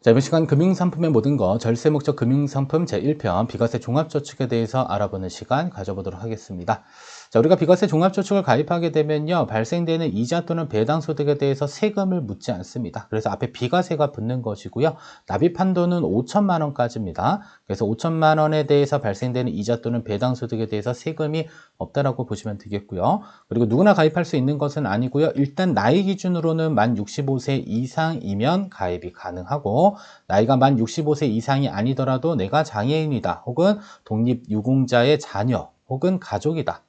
자, 이번 시간 금융상품의 모든 것, 절세 목적 금융상품 제1편 비과세 종합저축에 대해서 알아보는 시간 가져보도록 하겠습니다. 자, 우리가 비과세 종합저축을 가입하게 되면요, 발생되는 이자 또는 배당소득에 대해서 세금을 묻지 않습니다. 그래서 앞에 비과세가 붙는 것이고요. 납입 한도는 5천만 원까지입니다. 그래서 5천만 원에 대해서 발생되는 이자 또는 배당소득에 대해서 세금이 없다라고 보시면 되겠고요. 그리고 누구나 가입할 수 있는 것은 아니고요. 일단 나이 기준으로는 만 65세 이상이면 가입이 가능하고, 나이가 만 65세 이상이 아니더라도 내가 장애인이다, 혹은 독립유공자의 자녀, 혹은 가족이다,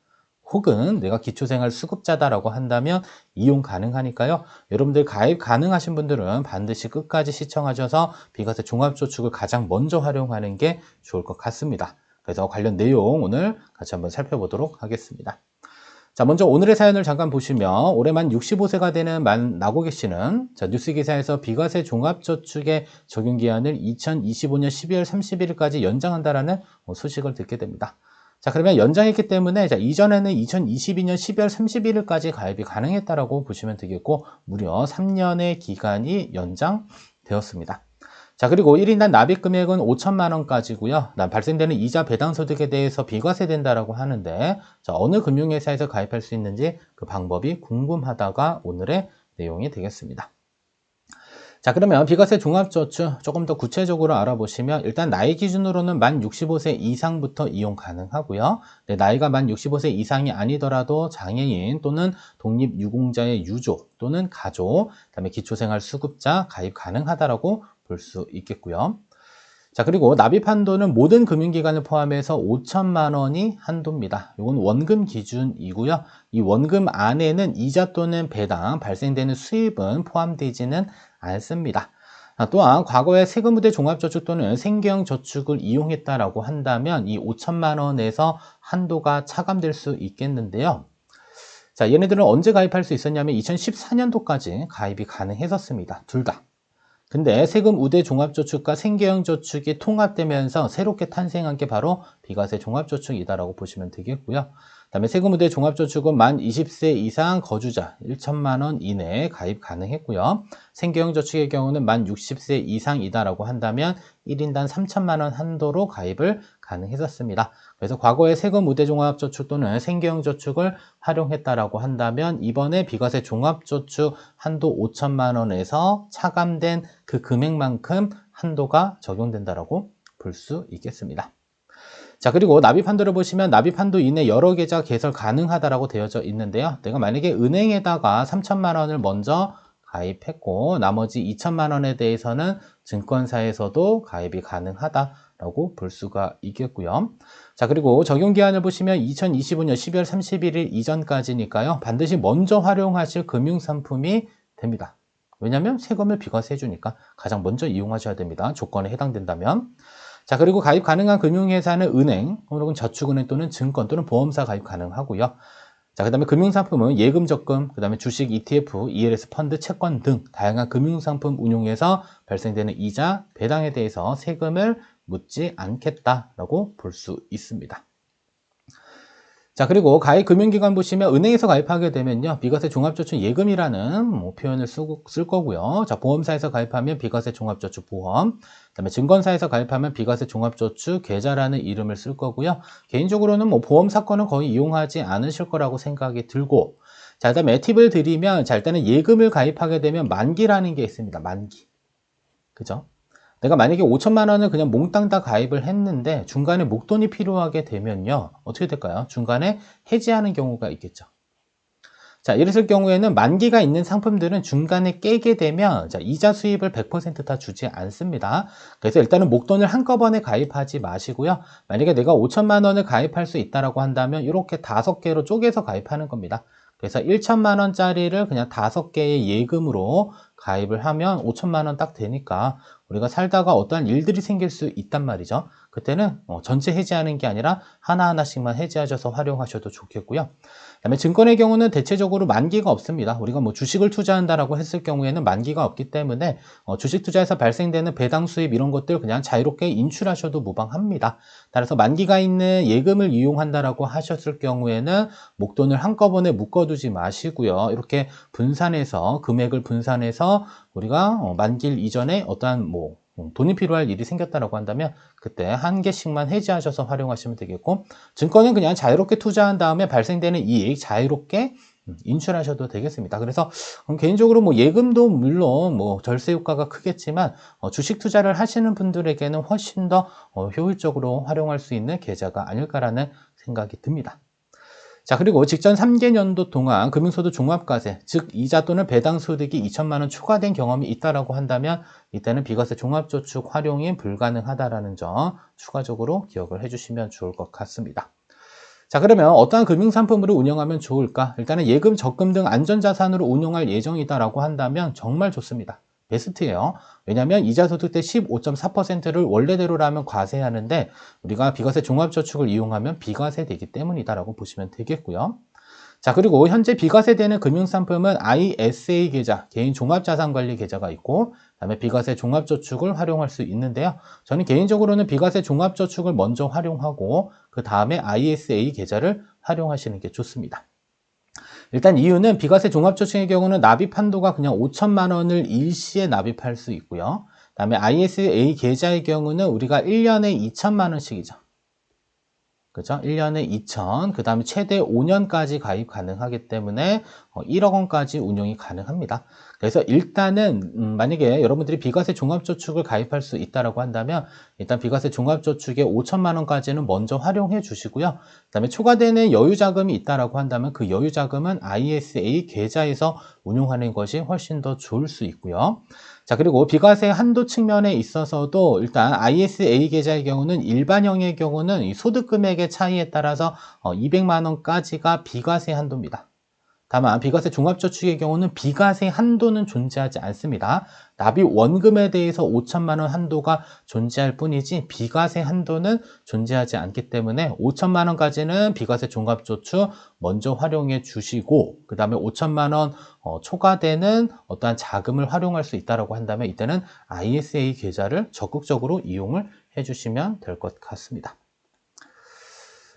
혹은 내가 기초생활수급자다라고 한다면 이용 가능하니까요. 여러분들 가입 가능하신 분들은 반드시 끝까지 시청하셔서 비과세 종합저축을 가장 먼저 활용하는 게 좋을 것 같습니다. 그래서 관련 내용 오늘 같이 한번 살펴보도록 하겠습니다. 자, 먼저 오늘의 사연을 잠깐 보시면 올해 만 65세가 되는 나고객 씨는 뉴스 기사에서 비과세 종합저축의 적용기한을 2025년 12월 31일까지 연장한다라는 소식을 듣게 됩니다. 자, 그러면 연장했기 때문에 이전에는 2022년 12월 31일까지 가입이 가능했다라고 보시면 되겠고, 무려 3년의 기간이 연장되었습니다. 자, 그리고 1인당 납입 금액은 5천만 원까지고요. 발생되는 이자 배당 소득에 대해서 비과세 된다라고 하는데, 자, 어느 금융회사에서 가입할 수 있는지 그 방법이 궁금하다가 오늘의 내용이 되겠습니다. 자, 그러면 비과세 종합저축 조금 더 구체적으로 알아보시면, 일단 나이 기준으로는 만 65세 이상부터 이용 가능하고요. 나이가 만 65세 이상이 아니더라도 장애인 또는 독립유공자의 유족 또는 가족, 그다음에 기초생활수급자 가입 가능하다라고 볼 수 있겠고요. 자, 그리고 납입 한도는 모든 금융기관을 포함해서 5천만 원이 한도입니다. 이건 원금 기준이고요. 이 원금 안에는 이자 또는 배당, 발생되는 수입은 포함되지는 않습니다. 또한 과거에 세금부대 종합저축 또는 생계형 저축을 이용했다라고 한다면 이 5천만 원에서 한도가 차감될 수 있겠는데요. 자, 얘네들은 언제 가입할 수 있었냐면 2014년도까지 가입이 가능했었습니다. 둘 다. 근데 세금 우대 종합저축과 생계형 저축이 통합되면서 새롭게 탄생한 게 바로 비과세 종합저축이다라고 보시면 되겠고요. 그다음에 세금 우대 종합저축은 만 20세 이상 거주자 1천만 원 이내에 가입 가능했고요. 생계형 저축의 경우는 만 60세 이상이다라고 한다면 1인당 3천만 원 한도로 가입을 가능했었습니다. 그래서 과거에 세금 우대 종합저축 또는 생계형 저축을 활용했다라고 한다면 이번에 비과세 종합저축 한도 5천만 원에서 차감된 그 금액만큼 한도가 적용된다라고 볼 수 있겠습니다. 자, 그리고 납입 한도를 보시면 납입 한도 이내 여러 계좌 개설 가능하다라고 되어져 있는데요. 내가 만약에 은행에다가 3천만 원을 먼저 가입했고 나머지 2천만 원에 대해서는 증권사에서도 가입이 가능하다라고 볼 수가 있겠고요. 자, 그리고 적용기한을 보시면 2025년 12월 31일 이전까지니까요. 반드시 먼저 활용하실 금융상품이 됩니다. 왜냐하면 세금을 비과세해 주니까 가장 먼저 이용하셔야 됩니다. 조건에 해당된다면. 자, 그리고 가입 가능한 금융회사는 은행, 혹은 저축은행 또는 증권 또는 보험사 가입 가능하고요. 자, 그 다음에 금융상품은 예금 적금, 그 다음에 주식, ETF, ELS 펀드, 채권 등 다양한 금융상품 운용에서 발생되는 이자, 배당에 대해서 세금을 묻지 않겠다라고 볼 수 있습니다. 자, 그리고 가입 금융기관 보시면 은행에서 가입하게 되면요, 비과세 종합저축 예금이라는 표현을 쓸 거고요. 자, 보험사에서 가입하면 비과세 종합저축 보험, 그다음에 증권사에서 가입하면 비과세 종합저축 계좌라는 이름을 쓸 거고요. 개인적으로는 보험 사건은 거의 이용하지 않으실 거라고 생각이 들고, 자, 그다음에 팁을 드리면, 자, 일단은 예금을 가입하게 되면 만기라는 게 있습니다. 만기. 그죠? 내가 만약에 5천만 원을 그냥 몽땅 다 가입을 했는데 중간에 목돈이 필요하게 되면요, 어떻게 될까요? 중간에 해지하는 경우가 있겠죠. 자, 이랬을 경우에는 만기가 있는 상품들은 중간에 깨게 되면 이자 수입을 100% 다 주지 않습니다. 그래서 일단은 목돈을 한꺼번에 가입하지 마시고요. 만약에 내가 5천만 원을 가입할 수 있다라고 한다면 이렇게 5개로 쪼개서 가입하는 겁니다. 그래서 1천만 원짜리를 그냥 5개의 예금으로 가입을 하면 5천만 원 딱 되니까 우리가 살다가 어떠한 일들이 생길 수 있단 말이죠. 그때는 전체 해지하는 게 아니라 하나하나씩만 해지하셔서 활용하셔도 좋겠고요. 그다음에 증권의 경우는 대체적으로 만기가 없습니다. 우리가 주식을 투자한다라고 했을 경우에는 만기가 없기 때문에 주식 투자에서 발생되는 배당 수입 이런 것들 그냥 자유롭게 인출하셔도 무방합니다. 따라서 만기가 있는 예금을 이용한다라고 하셨을 경우에는 목돈을 한꺼번에 묶어두지 마시고요. 이렇게 분산해서 금액을 분산해서 우리가 만기 이전에 어떠한 돈이 필요할 일이 생겼다라고 한다면 그때 한 개씩만 해지하셔서 활용하시면 되겠고, 증권은 그냥 자유롭게 투자한 다음에 발생되는 이익 자유롭게 인출하셔도 되겠습니다. 그래서 개인적으로 뭐 예금도 물론 뭐 절세 효과가 크겠지만 주식 투자를 하시는 분들에게는 훨씬 더 효율적으로 활용할 수 있는 계좌가 아닐까라는 생각이 듭니다. 자, 그리고 직전 3개년도 동안 금융소득 종합과세, 즉 이자 또는 배당 소득이 2천만 원 초과된 경험이 있다라고 한다면 이때는 비과세 종합저축 활용이 불가능하다라는 점 추가적으로 기억을 해주시면 좋을 것 같습니다. 자, 그러면 어떠한 금융상품으로 운영하면 좋을까? 일단은 예금, 적금 등 안전자산으로 운용할 예정이다라고 한다면 정말 좋습니다. 베스트예요. 왜냐하면 이자소득 때 15.4%를 원래대로라면 과세하는데 우리가 비과세 종합저축을 이용하면 비과세되기 때문이다라고 보시면 되겠고요. 자, 그리고 현재 비과세되는 금융상품은 ISA 계좌, 개인 종합자산관리 계좌가 있고 그다음에 비과세 종합저축을 활용할 수 있는데요. 저는 개인적으로는 비과세 종합저축을 먼저 활용하고 그 다음에 ISA 계좌를 활용하시는 게 좋습니다. 일단 이유는 비과세 종합저축의 경우는 납입 한도가 그냥 5천만 원을 일시에 납입할 수 있고요. 그다음에 ISA 계좌의 경우는 우리가 1년에 2천만 원씩이죠. 그죠? 1년에 2천, 그 다음에 최대 5년까지 가입 가능하기 때문에 1억 원까지 운용이 가능합니다. 그래서 일단은 만약에 여러분들이 비과세 종합저축을 가입할 수 있다고 한다면 일단 비과세 종합저축에 5천만 원까지는 먼저 활용해 주시고요. 그 다음에 초과되는 여유자금이 있다고 한다면 그 여유자금은 ISA 계좌에서 운용하는 것이 훨씬 더 좋을 수 있고요. 자, 그리고 비과세 한도 측면에 있어서도 일단 ISA 계좌의 경우는 일반형의 경우는 이 소득 금액의 차이에 따라서 200만 원까지가 비과세 한도입니다. 다만 비과세 종합저축의 경우는 비과세 한도는 존재하지 않습니다. 납입 원금에 대해서 5천만 원 한도가 존재할 뿐이지 비과세 한도는 존재하지 않기 때문에 5천만 원까지는 비과세 종합저축 먼저 활용해 주시고 그 다음에 5천만 원 초과되는 어떠한 자금을 활용할 수 있다고 한다면 이때는 ISA 계좌를 적극적으로 이용을 해주시면 될 것 같습니다.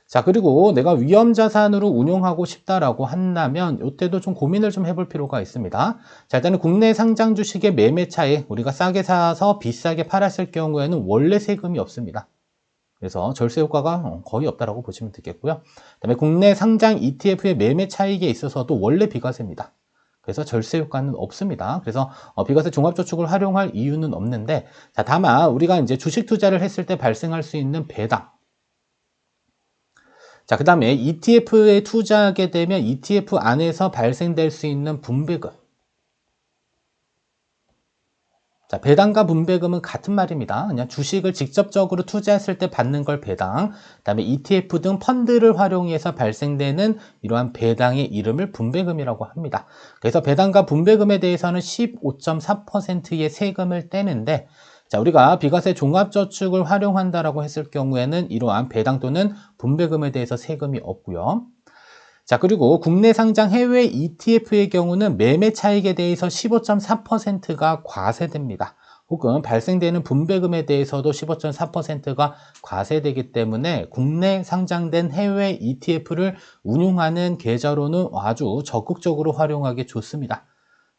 자, 그리고 내가 위험자산으로 운용하고 싶다라고 한다면 이때도 좀 고민을 좀 해볼 필요가 있습니다. 자, 일단은 국내 상장 주식의 매매 차익 우리가 싸게 사서 비싸게 팔았을 경우에는 원래 세금이 없습니다. 그래서 절세 효과가 거의 없다라고 보시면 되겠고요. 그다음에 국내 상장 ETF의 매매 차익에 있어서도 원래 비과세입니다. 그래서 절세 효과는 없습니다. 그래서 비과세 종합저축을 활용할 이유는 없는데, 자, 다만 우리가 이제 주식 투자를 했을 때 발생할 수 있는 배당. 자, 그 다음에 ETF에 투자하게 되면 ETF 안에서 발생될 수 있는 분배금. 자, 배당과 분배금은 같은 말입니다. 그냥 주식을 직접적으로 투자했을 때 받는 걸 배당, 그 다음에 ETF 등 펀드를 활용해서 발생되는 이러한 배당의 이름을 분배금이라고 합니다. 그래서 배당과 분배금에 대해서는 15.4%의 세금을 떼는데, 자, 우리가 비과세 종합저축을 활용한다라고 했을 경우에는 이러한 배당 또는 분배금에 대해서 세금이 없고요. 자, 그리고 국내 상장 해외 ETF의 경우는 매매 차익에 대해서 15.4%가 과세됩니다. 혹은 발생되는 분배금에 대해서도 15.4%가 과세되기 때문에 국내 상장된 해외 ETF를 운용하는 계좌로는 아주 적극적으로 활용하기 좋습니다.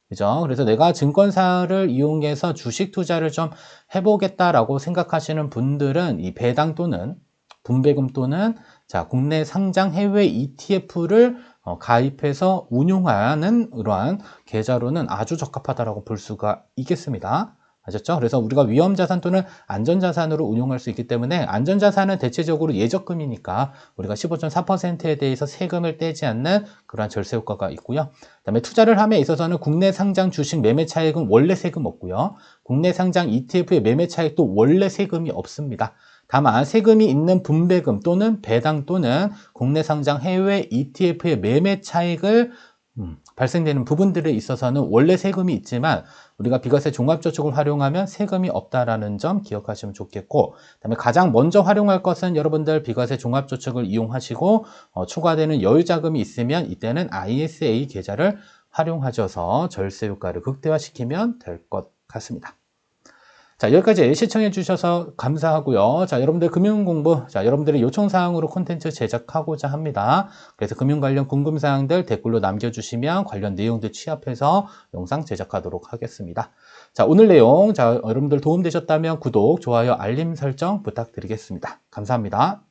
그죠? 그래서 내가 증권사를 이용해서 주식 투자를 좀 해보겠다라고 생각하시는 분들은 이 배당 또는 분배금 또는 자, 국내 상장 해외 ETF를 가입해서 운용하는 이러한 계좌로는 아주 적합하다라고 볼 수가 있겠습니다. 아셨죠? 그래서 우리가 위험자산 또는 안전자산으로 운용할 수 있기 때문에 안전자산은 대체적으로 예적금이니까 우리가 15.4%에 대해서 세금을 떼지 않는 그러한 절세 효과가 있고요. 그다음에 투자를 함에 있어서는 국내 상장 주식 매매 차익은 원래 세금 없고요. 국내 상장 ETF의 매매 차익도 원래 세금이 없습니다. 다만 세금이 있는 분배금 또는 배당 또는 국내 상장 해외 ETF의 매매 차익을 발생되는 부분들에 있어서는 원래 세금이 있지만 우리가 비과세 종합저축을 활용하면 세금이 없다라는 점 기억하시면 좋겠고, 그다음에 가장 먼저 활용할 것은 여러분들 비과세 종합저축을 이용하시고 추가되는 여유자금이 있으면 이때는 ISA 계좌를 활용하셔서 절세 효과를 극대화시키면 될 것 같습니다. 자, 여기까지 시청해 주셔서 감사하고요. 자, 여러분들 금융 공부, 자, 여러분들의 요청 사항으로 콘텐츠 제작하고자 합니다. 그래서 금융 관련 궁금 사항들 댓글로 남겨주시면 관련 내용들 취합해서 영상 제작하도록 하겠습니다. 자, 오늘 내용, 자, 여러분들 도움되셨다면 구독, 좋아요, 알림 설정 부탁드리겠습니다. 감사합니다.